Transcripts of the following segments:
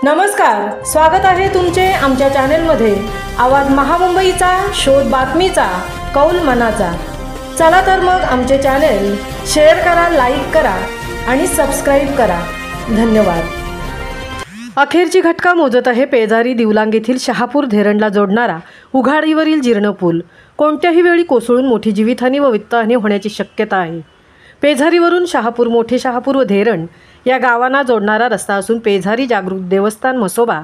नमस्कार, स्वागत आहे तुमचे आमच्या चॅनलमध्ये। आवाज महामुंबईचा, शोध बातमीचा, कौल मनाचा। चला तर मग आमचे चॅनल शेअर करा, लाईक करा आणि सबस्क्राइब करा। धन्यवाद। अखेरची घटका मोजत आहे पेजारी दिवलांग येथील शहापूर धेरणला जोडणारा उघाडीवरील जीर्ण पूल। कोणत्याही वेळी कोसळून मोठी जीवितहानी व वित्तहानी होण्याची शक्यता आहे। पेझारीवरून शहापूर, मोठे शहापूर व धेरण या गावांना जोडणारा रस्ता असून पेझारी जागृत देवस्थान म्हसोबा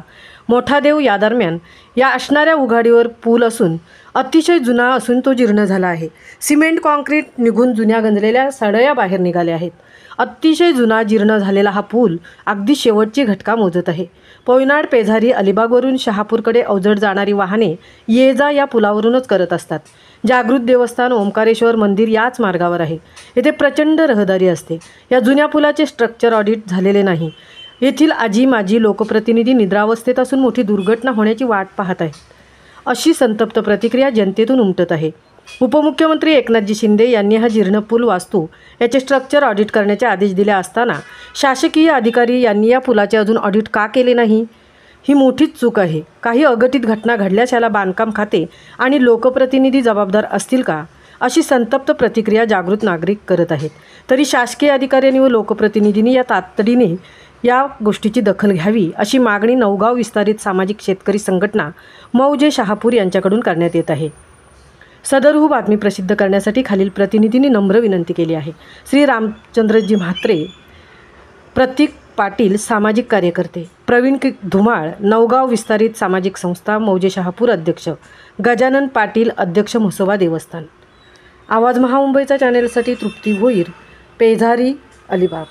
मोठा देव या दरम्यान या असणाऱ्या उघाडीवर पूल असून अतिशय जुना असून तो जीर्ण झाला आहे। सिमेंट कॉन्क्रीट निघून जुन्या गंजलेल्या सडया बाहेर निघाल्या आहेत। अतिशय जुना जीर्ण झालेला हा पूल अगदी शेवटची घटका मोजत आहे। पोयनाड, पेझारी, अलिबागवरून शहापूरकडे अवजड जाणारी वाहने ये जा या पुलावरूनच करत असतात। जागृत देवस्थान, ओंकारेश्वर मंदिर याच मार्गावर आहे। येथे प्रचंड रहदारी असते। या जुन्या पुलाचे स्ट्रक्चर ऑडिट झालेले नाही। येथील आजी माजी लोकप्रतिनिधी निद्रावस्थेत असून मोठी दुर्घटना होण्याची वाट पाहत आहेत, अशी संतप्त प्रतिक्रिया जनतेतून उमटत आहे। उपमुख्यमंत्री एकनाथजी शिंदे यांनी हा जीर्ण पूल वास्तू याचे स्ट्रक्चर ऑडिट करण्याचे आदेश दिले असताना शासकीय अधिकारी यांनी या पुलाचे अजून ऑडिट का केले नाही? ही मोठीच चूक आहे। काही अघटित घटना घडल्यास याला बांधकाम खाते आणि लोकप्रतिनिधी जबाबदार असतील का, अशी संतप्त प्रतिक्रिया जागृत नागरिक करत आहेत। तरी शासकीय अधिकाऱ्यांनी व लोकप्रतिनिधींनी या तातडीने या गोष्टीची दखल घ्यावी, अशी मागणी नवगाव विस्तारित सामाजिक शेतकरी संघटना मौजे शहापूर यांच्याकडून करण्यात येत आहे। सदरहू बातमी प्रसिद्ध करण्यासाठी खालील प्रतिनिधींनी नम्र विनंती केली आहे। श्री रामचंद्रजी म्हात्रे, प्रतीक पाटील सामाजिक कार्यकर्ते, प्रवीण धुमाळ नवगाव विस्तारित सामाजिक संस्था मौजे शहापूर अध्यक्ष, गजानन पाटील अध्यक्ष म्हसोबा देवस्थान। आवाज महामुंबईचा चॅनेलसाठी तृप्ती भोईर, पेझारी, अलिबाग।